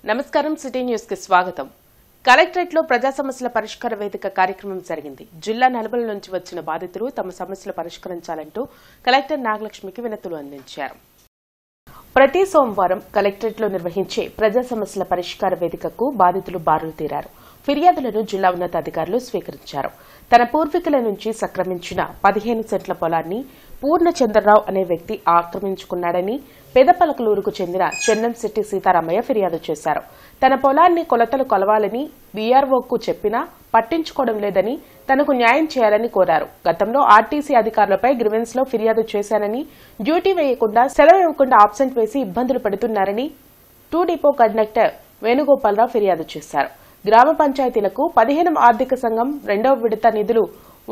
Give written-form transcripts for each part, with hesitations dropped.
నమస్కారం city news కి స్వాగతం. కలెక్టరేట్ లో ప్రజా సమస్యల పరిష్కార వేదిక కార్యక్రమం జరిగింది. జిల్లా నలుమూల నుంచి వచ్చిన బాధితులు తమ సమస్యలు పరిష్కరించాలంటూ కలెక్టర్ నాగలక్ష్మికి వినతులు అందించారు. ప్రతి సోమవారం కలెక్టరేట్ లో నిర్వహించే ప్రజా సమస్యల పరిష్కార వేదికకు బాధితులు బారులు తీరారు. ఫిర్యాదులను జిల్లా ఉన్నతాధికారులు స్వీకరించారు. తన పూర్వీకుల నుంచి సక్రమించిన 15 సెంట్ల పొలాన్ని పూర్ణచంద్రరావు అనే వ్యక్తి ఆక్రమించుకున్నాడని పెదపలకలూరుకు చెందిన చెన్నంశెట్టి సీతారామయ్య ఫిర్యాదు చేశారు. తన పొలాన్ని కొలతలు కొలవాలని బీఆర్ఓకు చెప్పినా పట్టించుకోవడం లేదని తనకు న్యాయం చేయాలని కోరారు. గతంలో ఆర్టీసీ అధికారులపై గ్రివెన్స్ లో ఫిర్యాదు చేశానని, డ్యూటీ వేయకుండా సెలవు ఇవ్వకుండా ఆబ్సెంట్ వేసి ఇబ్బందులు పెడుతున్నారని 2 డిపో కండక్టర్ వేణుగోపాలరావు ఫిర్యాదు చేశారు. గ్రామ పంచాయతీలకు 15 ఆర్థిక సంఘం 2వ విడత నిధులు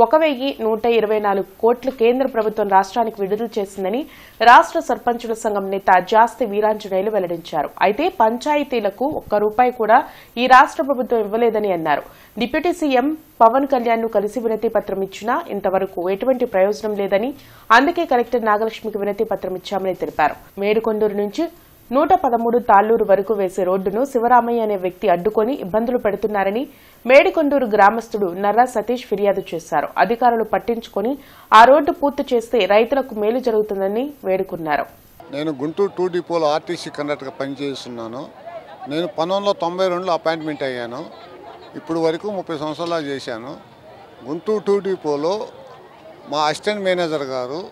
1,124 కోట్లు కేంద్ర ప్రభుత్వం రాష్ట్రానికి విడుదల చేసిందని రాష్ట్ర సర్పంచుల సంఘం నేత జాస్తి వీరాంజనేయులు వెల్లడించారు. అయితే పంచాయతీలకు ₹1 కూడా ఈ రాష్ట్ర ప్రభుత్వం ఇవ్వలేదని అన్నారు. డిప్యూటీ సీఎం పవన్ కళ్యాణ్ ను కలిసి వినతి పత్రం ఇచ్చినా ఇంతవరకు ఎటువంటి ప్రయోజనం లేదని, అందుకే కలెక్టర్ నాగలక్ష్మికి వినతి పత్రం ఇచ్చామని తెలిపారు. మేడికొండూరు నుంచి 113 తాళ్లూరు వరకు వేసే రోడ్డును శివరామయ్య అనే వ్యక్తి అడ్డుకొని ఇబ్బందులు పెడుతున్నారని మేడికొండూరు గ్రామస్తుడు నర్రా సతీష్ ఫిర్యాదు చేశారు. అధికారులు పట్టించుకొని ఆ రోడ్డు పూర్తి చేస్తే రైతులకు మేలు జరుగుతుందని వేడుకున్నారు. నేను గుంటూరు 2 డిపోలో ఆర్టీసీ కండక్టర్గా పనిచేస్తున్నాను. నేను 1992లో అపాయింట్మెంట్ అయ్యాను. ఇప్పుడు వరకు 30 సంవత్సరాలు చేశాను. గుంటూరు 2 డిపోలో మా అసిస్టెంట్ మేనేజర్ గారు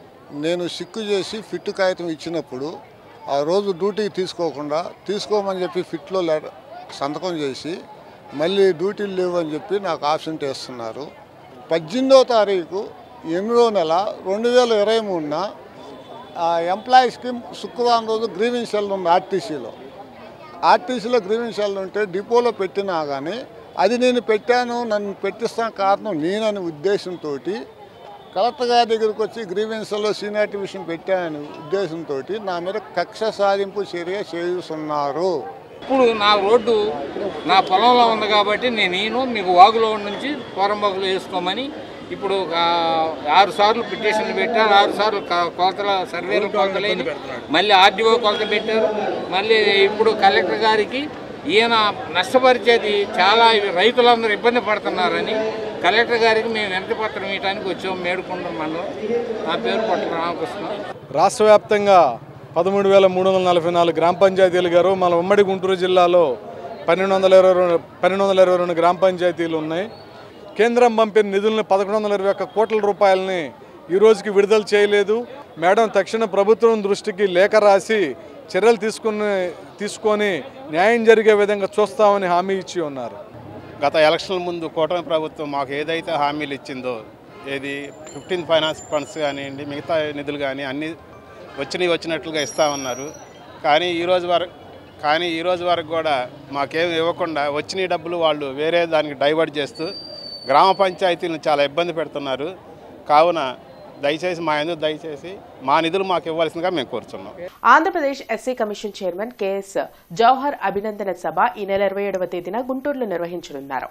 నేను సిక్కు చేసి ఫిట్ కాగితం ఇచ్చినప్పుడు ఆ రోజు డ్యూటీకి తీసుకోమని చెప్పి ఫిట్లో సంతకం చేసి మళ్ళీ డ్యూటీలు లేవు అని చెప్పి నాకు ఆబ్సెంట్ వేస్తున్నారు. 18వ తారీఖు 8వ నెల 2023న ఎంప్లాయీస్కి శుక్రవారం రోజు గ్రీవెన్స్ సెల్ ఉంది. ఆర్టీసీలో గ్రీవెన్స్ సెల్ ఉంటే డిపోలో పెట్టినా కానీ అది నేను పెట్టాను, నన్ను పెట్టిస్తాను కారణం నేననే ఉద్దేశంతో కలెక్టర్ గారి దగ్గరికి వచ్చి గ్రీవెన్స్లో సీనియారిటీ విషయం పెట్టానని ఉద్దేశంతో నా మీద కక్ష సాధింపు చర్య చేస్తున్నారు. ఇప్పుడు నా రోడ్డు నా పొలంలో ఉంది కాబట్టి నేను మీకు వాగులో నుంచి పోరంబాగులో వేసుకోమని ఇప్పుడు 6 సార్లు పిటిషన్లు పెట్టారు. 6 సార్లు కొలతల సర్వేలు కొలతలేని మళ్ళీ ఆర్డీఓ కొలత పెట్టారు. మళ్ళీ ఇప్పుడు కలెక్టర్ గారికి ఈయన నష్టపరిచేది చాలా రైతులందరూ ఇబ్బంది పడుతున్నారని కలెక్టర్ గారికి మేము వినతి పత్రం ఇవ్వడానికి వచ్చాము. మేడుకొండూరు మండలం. నా పేరు పొట్ల రామకృష్ణ. రాష్ట్ర వ్యాప్తంగా 13,344 గ్రామ పంచాయతీలు గారు మన ఉమ్మడి గుంటూరు జిల్లాలో 1222 గ్రామ పంచాయతీలు ఉన్నాయి. కేంద్రం పంపిన నిధులను 1121 కోట్ల రూపాయలని ఈ రోజుకి విడుదల చేయలేదు. మేడం తక్షణ ప్రభుత్వం దృష్టికి లేఖ రాసి చర్యలు తీసుకొని న్యాయం జరిగే విధంగా చూస్తామని హామీ ఇచ్చి ఉన్నారు. గత ఎలక్షన్ల ముందు కూటమి ప్రభుత్వం మాకు ఏదైతే హామీలు ఇచ్చిందో, ఏది 15 ఫైనాన్స్ ఫండ్స్ కానివ్వండి, మిగతా నిధులు కానీ అన్నీ వచ్చినట్లుగా ఇస్తామన్నారు. కానీ ఈ రోజు వరకు కూడా మాకేం ఇవ్వకుండా వచ్చిన డబ్బులు వాళ్ళు వేరే దానికి డైవర్ట్ చేస్తూ గ్రామ పంచాయతీలను చాలా ఇబ్బంది పెడుతున్నారు. కావున దయచేసి మా నిధులు మాకు ఇవ్వాల్సిందిగా మేము కోరుతున్నాం. Andhra Pradesh SC commission chairman KS Jawahar అభినందన సభ ఈ నెల 27వ తేదీన గుంటూరులో నిర్వహించనున్నారు.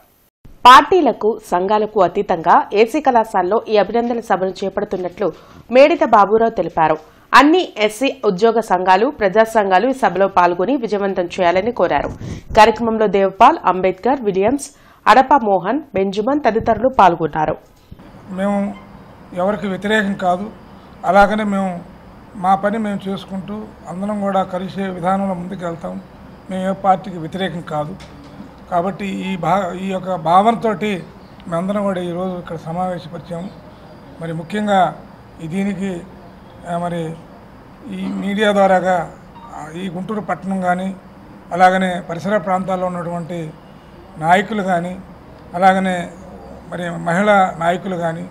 పార్టీలకు సంఘాలకు అతీతంగా ఏసీ కళాశాలలో ఈ అభినందన సభను చేపడుతున్నట్లు మేడిత బాబురావు తెలిపారు. అన్ని ఎస్సీ ఉద్యోగ సంఘాలు, ప్రజా సంఘాలు ఈ సభలో పాల్గొని విజయవంతం చేయాలని కోరారు. కార్యక్రమంలో దేవపాల్, అంబేద్కర్, విలియమ్స్, అడప మోహన్, బెంజమిన్ తదితరులు పాల్గొన్నారు. మేము ఎవరికి వ్యతిరేకం కాదు. అలాగనే మా పని మేము చేసుకుంటూ అందరం కూడా కలిసే విధానంలో ముందుకు వెళ్తాం. మేము ఏ పార్టీకి వ్యతిరేకం కాదు. కాబట్టి ఈ యొక్క భావనతో మేమందరం కూడా ఈరోజు ఇక్కడ సమావేశపరిచాము. మరి ముఖ్యంగా దీనికి మరి ఈ మీడియా ద్వారాగా ఈ గుంటూరు పట్టణం కానీ, అలాగనే పరిసర ప్రాంతాల్లో ఉన్నటువంటి నాయకులు కానీ, అలాగనే మరి మహిళా నాయకులు కానీ,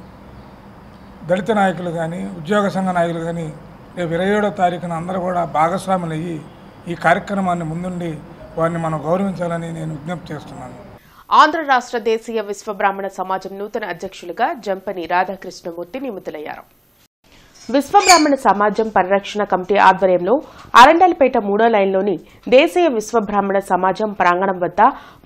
దళిత నాయకులు కానీ, ఉద్యోగ సంఘ నాయకులు కానీ రేపు 27వ తారీఖున అందరూ కూడా భాగస్వాములు అయ్యి ఈ కార్యక్రమాన్ని ముందుండి వారిని మనం గౌరవించాలని నేను విజ్ఞప్తి చేస్తున్నాను. ఆంధ్ర రాష్ట్ర దేశీయ విశ్వబ్రాహ్మణ సమాజం నూతన అధ్యక్షులుగా జంపని రాధాకృష్ణమూర్తి నియమితులయ్యారు. విశ్వబ్రాహ్మణ సమాజం పరిరక్షణ కమిటీ ఆధ్వర్యంలో అరండల్పేట 3వ లైన్లోని దేశీయ విశ్వబ్రాహ్మణ సమాజం ప్రాంగణం వద్ద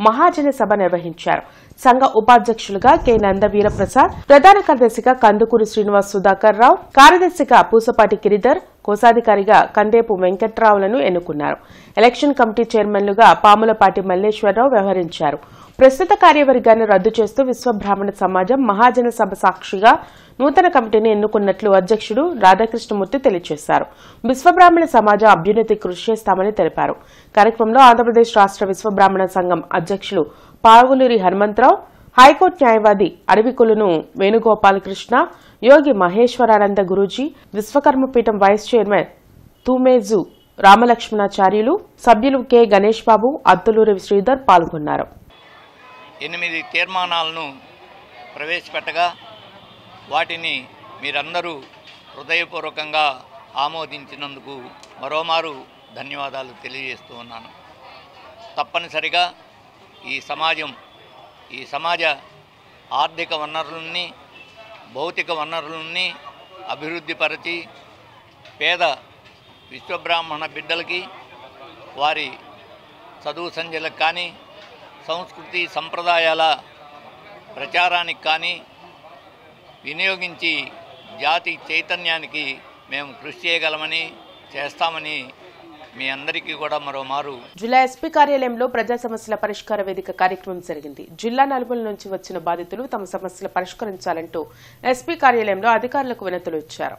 మహాజన సభ నిర్వహించారు. సంఘ ఉపాధ్యక్షులుగా కె నందవీరప్రసాద్, ప్రధాన కార్యదర్శిగా కందుకూరి శ్రీనివాస్ సుధాకర్ రావు, కార్యదర్శిగా పూసపాటి గిరిధర్, కోశాధికారిగా కందేపు వెంకట్రావులను ఎన్నుకున్నారు. ఎలక్షన్ కమిటీ చైర్మన్లుగా పాములపాటి మల్లేశ్వరరావు వ్యవహరించారు. ప్రస్తుత కార్యవర్గాన్ని రద్దు చేస్తూ విశ్వబ్రాహ్మణ సమాజం మహాజన సభ సాక్షిగా నూతన కమిటీని ఎన్నుకున్నట్లు అధ్యక్షుడు రాధాకృష్ణమూర్తి తెలియజేశారు. విశ్వబ్రాహ్మణ సమాజం అభ్యున్నతి కృషి చేస్తామని తెలిపారు. కార్యక్రమంలో ఆంధ్రప్రదేశ్ రాష్ట్ర విశ్వబ్రాహ్మణ సంఘం అధ్యక్షులు పావులూరి హనుమంతరావు, హైకోర్టు న్యాయవాది అడవికులను వేణుగోపాలకృష్ణ, యోగి మహేశ్వరానంద గురూజీ, విశ్వకర్మపీఠం వైస్ చైర్మన్ తూమేజు రామలక్ష్మణాచార్యులు, సభ్యులు కె గణేష్ బాబు, అత్తులూరి శ్రీధర్ పాల్గొన్నారు. 8 తీర్మానాలను ప్రవేశపెట్టగా వాటిని మీరందరూ హృదయపూర్వకంగా ఆమోదించినందుకు మరోమారు ధన్యవాదాలు తెలియజేస్తూ ఉన్నాను. తప్పనిసరిగా ఈ సమాజ ఆర్థిక వనరులని, భౌతిక వనరులని అభివృద్ధిపరచి పేద విశ్వబ్రాహ్మణ బిడ్డలకి వారి చదువు సంధ్యలకు కానీ, సంస్కృతి సంప్రదాయాల ప్రచారానికి కానీ వినియోగించి జాతి చైతన్యానికి మేము కృషి చేయగలమని, చేస్తామని మీ అందరికీ కూడా మరోమారు. జిల్లా ఎస్పీ కార్యాలయంలో ప్రజా సమస్యల పరిష్కార వేదిక కార్యక్రమం జరిగింది. జిల్లా నలుమూల నుంచి వచ్చిన బాధితులు తమ సమస్యలు పరిష్కరించాలంటూ ఎస్పీ కార్యాలయంలో అధికారులకు వినతులు ఇచ్చారు.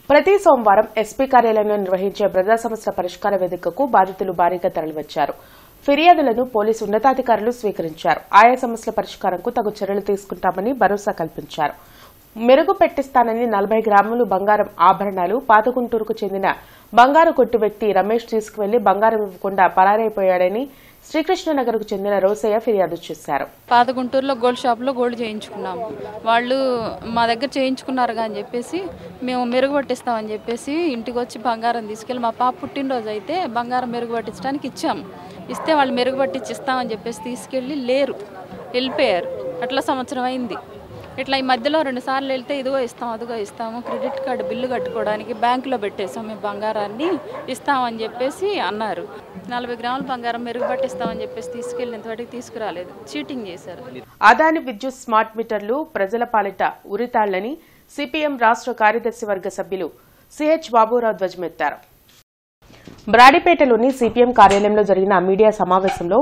ప్రతి సోమవారం ఎస్పీ కార్యాలయంలో నిర్వహించే ప్రజా సమస్యల పరిష్కార వేదికకు బాధితులు భారీగా తరలివచ్చారు. ఫిర్యాదులను పోలీసు ఉన్నతాధికారులు స్వీకరించారు. ఆయా సమస్యల పరిష్కారంకు తగు చర్యలు తీసుకుంటామని భరోసా కల్పించారు. మెరుగు పెట్టిస్తానని 40 గ్రాములు బంగారం ఆభరణాలు పాతగుంటూరుకు చెందిన బంగారు కొట్టు వ్యక్తి రమేష్ తీసుకువెళ్లి బంగారం ఇవ్వకుండా పరారైపోయాడని శ్రీకృష్ణనగర్కు చెందిన రోసయ్య ఫిర్యాదు చేశారు. పాతగుంటూరులో గోల్డ్ షాప్లో గోల్డ్ చేయించుకున్నాము. వాళ్ళు మా దగ్గర చేయించుకున్నారు అని చెప్పేసి మేము మెరుగు పట్టిస్తామని చెప్పేసి ఇంటికి వచ్చి బంగారం తీసుకెళ్ళి మా పాప పుట్టినరోజు అయితే బంగారం మెరుగు పట్టించడానికి ఇచ్చాము. ఇస్తే వాళ్ళు మెరుగు పట్టించి ఇస్తామని చెప్పేసి తీసుకెళ్ళి వెళ్ళిపోయారు. అట్లా సంవత్సరం అయింది. ఇట్లా ఈ మధ్యలో 2 సార్లు వెళ్తే ఇదిగో ఇస్తాం, అదిగో ఇస్తాము, క్రెడిట్ కార్డు బిల్లు కట్టుకోవడానికి బ్యాంకులో పెట్టేసాం, మేము బంగారాన్ని ఇస్తామని చెప్పేసి అన్నారు. 40 గ్రాముల బంగారం మెరుగు పట్టిస్తామని చెప్పేసి తీసుకెళ్ళి ఇంతవరకు తీసుకురాలేదు. చీటింగ్ చేశారు. అదాని విద్యుత్ స్మార్ట్ మీటర్లు ప్రజల పాలిట ఉరితాళ్లని సిపిఎం రాష్ట్ర కార్యదర్శి వర్గ సభ్యులు సిహెచ్ బాబురావు ధ్వజమెత్తారు. బ్రాడిపేటలోని సిపిఎం కార్యాలయంలో జరిగిన మీడియా సమావేశంలో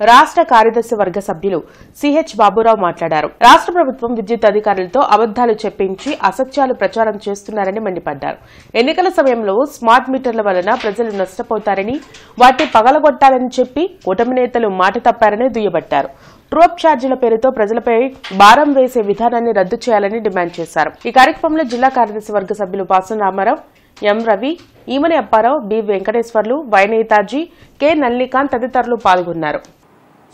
రాష్ట్ర కార్యదర్శి వర్గ సభ్యులు సిహెచ్ బాబురావు మాట్లాడారు. రాష్ట్ర ప్రభుత్వం విద్యుత్ అధికారులతో అబద్దాలు చెప్పించి అసత్యాలు ప్రచారం చేస్తున్నారని మండిపడ్డారు. ఎన్నికల సమయంలో స్మార్ట్ మీటర్ల వలన ప్రజలు నష్టపోతారని, వాటిని పగలగొట్టాలని చెప్పి కూటమి నేతలు మాట తప్పారని దుయ్యబట్టారు. ట్రూఅప్ ఛార్జీల పేరుతో ప్రజలపై భారం వేసే విధానాన్ని రద్దు చేయాలని డిమాండ్ చేశారు. ఈ కార్యక్రమంలో జిల్లా కార్యదర్శి వర్గ సభ్యులు Pasam Ramarao, M Ravi, Eemani Apparao, B Venkateswarlu, Y Netaji, K Nallikanth తదితరులు పాల్గొన్నారు.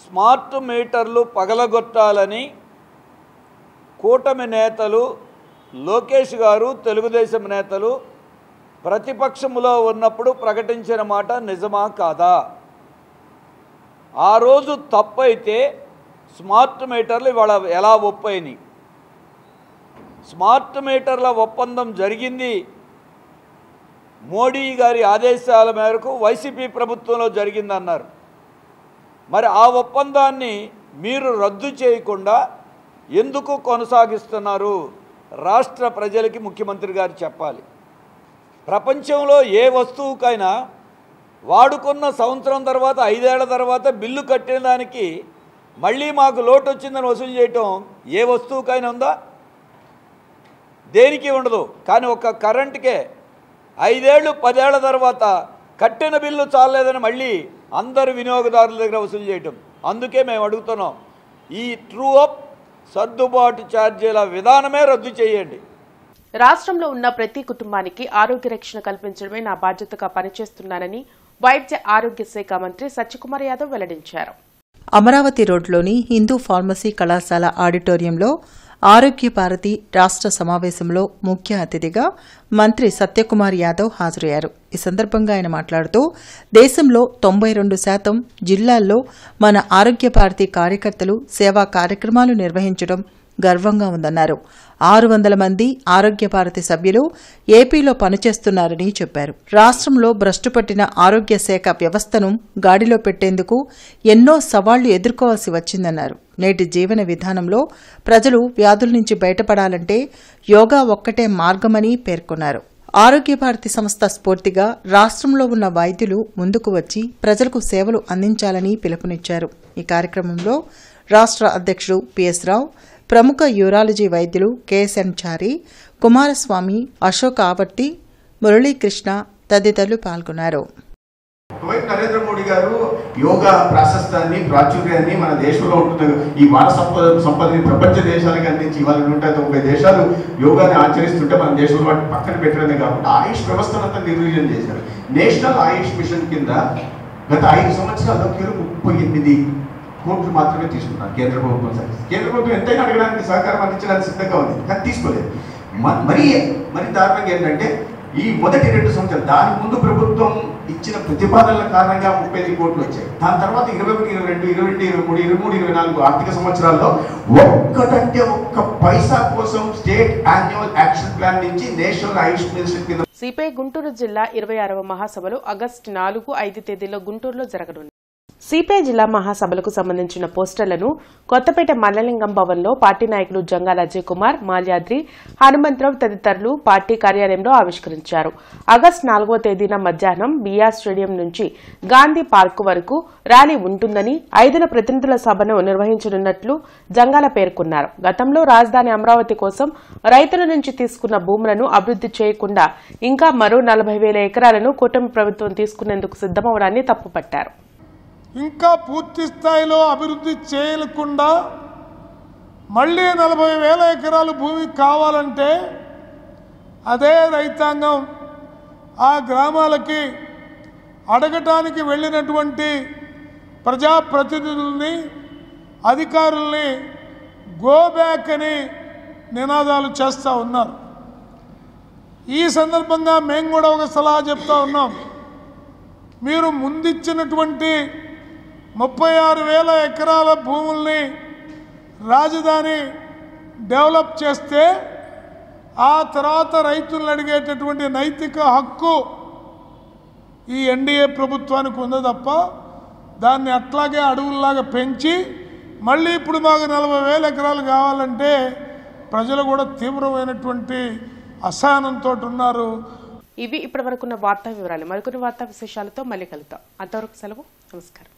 స్మార్ట్ మీటర్లు పగలగొట్టాలని కూటమి నేతలు, లోకేష్ గారు, తెలుగుదేశం నేతలు ప్రతిపక్షములో ఉన్నప్పుడు ప్రకటించిన మాట నిజమా కాదా? ఆ రోజు తప్పైతే స్మార్ట్ మీటర్లు ఇవాళ ఎలా ఒప్పైనాయి? స్మార్ట్ మీటర్ల ఒప్పందం జరిగింది మోడీ గారి ఆదేశాల మేరకు వైసీపీ ప్రభుత్వంలో జరిగిందన్నారు. మరి ఆ ఒప్పందాన్ని మీరు రద్దు చేయకుండా ఎందుకు కొనసాగిస్తున్నారు? రాష్ట్ర ప్రజలకి ముఖ్యమంత్రి గారు చెప్పాలి. ప్రపంచంలో ఏ వస్తువుకైనా వాడుకున్న సంవత్సరం తర్వాత 5 ఏళ్ల తర్వాత బిల్లు కట్టిన దానికి మళ్ళీ మాకు లోటు వచ్చిందని వసూలు చేయటం ఏ వస్తువుకైనా ఉందా? దేనికి ఉండదు. కానీ ఒక కరెంటుకే 5 ఏళ్ళు 10 ఏళ్ల తర్వాత కట్టిన బిల్లు చాలేదని మళ్ళీ అందరు వినియోగదారుల దగ్గర వసూలు చేయటం. అందుకే మేము అడుగుతున్నాం, ఈ ట్రూఅప్ సర్దుబాటు ఛార్జీల విధానమే రద్దు చేయండి. రాష్ట్రంలో ఉన్న ప్రతి కుటుంబానికి ఆరోగ్య రక్షణ కల్పించడమే నా బాధ్యతగా పనిచేస్తున్నానని వైద్య ఆరోగ్య శాఖ మంత్రి సత్యకుమార్ యాదవ్ వెల్లడించారు. అమరావతి రోడ్లోని హిందూ ఫార్మసీ కళాశాల ఆడిటోరియంలో ఆరోగ్య భారతి రాష్ట్ర సమావేశంలో ముఖ్య అతిథిగా మంత్రి సత్యకుమార్ యాదవ్ హాజరయ్యారు. ఈ సందర్భంగా ఆయన మాట్లాడుతూ దేశంలో 92% జిల్లాల్లో మన ఆరోగ్య భారతి కార్యకర్తలు సేవా కార్యక్రమాలు నిర్వహించడం గర్వంగా ఉందన్నారు. 600 మంది ఆరోగ్య భారతి సభ్యులు ఏపీలో పనిచేస్తున్నారని చెప్పారు. రాష్ట్రంలో భ్రష్టుపట్టిన ఆరోగ్య శాఖ వ్యవస్థను గాడిలో పెట్టేందుకు ఎన్నో సవాళ్లు ఎదుర్కోవాల్సి వచ్చిందన్నారు. నేటి జీవన విధానంలో ప్రజలు వ్యాధుల నుంచి బయటపడాలంటే యోగా ఒక్కటే మార్గమని పేర్కొన్నారు. ఆరోగ్య భారతి సంస్థ స్ఫూర్తిగా రాష్ట్రంలో ఉన్న వైద్యులు ముందుకు వచ్చి ప్రజలకు సేవలు అందించాలని పిలుపునిచ్చారు. ఈ కార్యక్రమంలో రాష్ట్ర అధ్యక్షుడు పిఎస్ రావు, ప్రముఖ యూరాలజీ వైద్యులు కెఎస్ఎన్ చారి, కుమారస్వామి, అశోక్ ఆవర్తి, మురళీకృష్ణ తదితరులు పాల్గొన్నారు. నరేంద్ర మోడీ గారు యోగా ప్రాశస్త్యాన్ని ప్రాచుర్యాన్ని మన దేశంలో ఉంటుంది ఈ వార సంపదని ప్రపంచ దేశాలకు అందించి ఇవాళ 190 దేశాలు యోగాని ఆచరిస్తుంటే మన దేశంలో వాటి పక్కన పెట్టడమే కాకుండా ఆయుష్ వ్యవస్థనంతా నిర్వీర్యం చేశారు. నేషనల్ ఆయుష్ మిషన్ కింద గత 5 సంవత్సరాల్లో కేవలం 38 కోట్లు మాత్రమే తీసుకున్నారు కేంద్ర ప్రభుత్వం. కేంద్ర ప్రభుత్వం ఎంతైనా అడగడానికి సహకారం అందించడానికి సిద్ధంగా ఉంది, కానీ తీసుకోలేదు. మరి దారుణంగా ఏంటంటే ఈ మొదటి 2 సంవత్సరాలు దాని ముందు ప్రభుత్వం ఇచ్చిన ప్రతిపాదనల కారణంగా 35 కోట్లు వచ్చాయి. దాని తర్వాత 21, 22, 22, 23, 23, 24 ఆర్థిక సంవత్సరాల్లో ఒక్క పైసా కోసం స్టేట్ యాన్యువల్ యాక్షన్ ప్లాన్ నుంచి నేషనల్ ఆయుష్ మిషన్ కింద సిపిఐ గుంటూరు జిల్లా 26వ మహాసభలు ఆగస్టు 4, 5 తేదీల్లో గుంటూరులో జరగనున్నాయి. సిపిఐ జిల్లా మహాసభలకు సంబంధించిన పోస్టర్లను కొత్తపేట మల్లలింగం భవన్లో పార్టీ నాయకులు జంగాల అజయ్ కుమార్, మాల్యాద్రి, హనుమంతరావు తదితరులు పార్టీ కార్యాలయంలో ఆవిష్కరించారు. ఆగస్టు 4వ తేదీన మధ్యాహ్నం బీఆర్ స్టేడియం నుంచి గాంధీ పార్కు వరకు ర్యాలీ ఉంటుందని, 5 ప్రతినిధుల సభను నిర్వహించనున్నట్లు జంగాల పేర్కొన్నారు. గతంలో రాజధాని అమరావతి కోసం రైతుల నుంచి తీసుకున్న భూములను అభివృద్ది చేయకుండా ఇంకా మరో 40,000 ఎకరాలను కూటమి ప్రభుత్వం తీసుకునేందుకు సిద్దమవడాన్ని తప్పుపట్టారు. ఇంకా పూర్తి స్థాయిలో అభివృద్ధి చేయకుండా మళ్ళీ 40,000 ఎకరాలు భూమి కావాలంటే అదే రైతాంగం ఆ గ్రామాలకి అడగటానికి వెళ్ళినటువంటి ప్రజాప్రతినిధుల్ని, అధికారుల్ని గో బ్యాక్ అని నినాదాలు చేస్తూ ఉన్నారు. ఈ సందర్భంగా మేము కూడా ఒక సలహా చెప్తా ఉన్నాం. మీరు ముందిచ్చినటువంటి 36,000 ఎకరాల భూముల్ని రాజధాని డెవలప్ చేస్తే ఆ తర్వాత రైతులను అడిగేటటువంటి నైతిక హక్కు ఈ ఎన్డీఏ ప్రభుత్వానికి ఉంది తప్ప దాన్ని అట్లాగే అడవుల్లాగా పెంచి మళ్ళీ ఇప్పుడు మాకు 40,000 ఎకరాలు కావాలంటే ప్రజలు కూడా తీవ్రమైనటువంటి అసహనంతో ఉన్నారు. ఇవి ఇప్పటివరకున్న వార్తా వివరాలు. మరికొన్ని వార్తా విశేషాలతో మళ్ళీ కలుద్దాం. అంతవరకు సెలవు. నమస్కారం.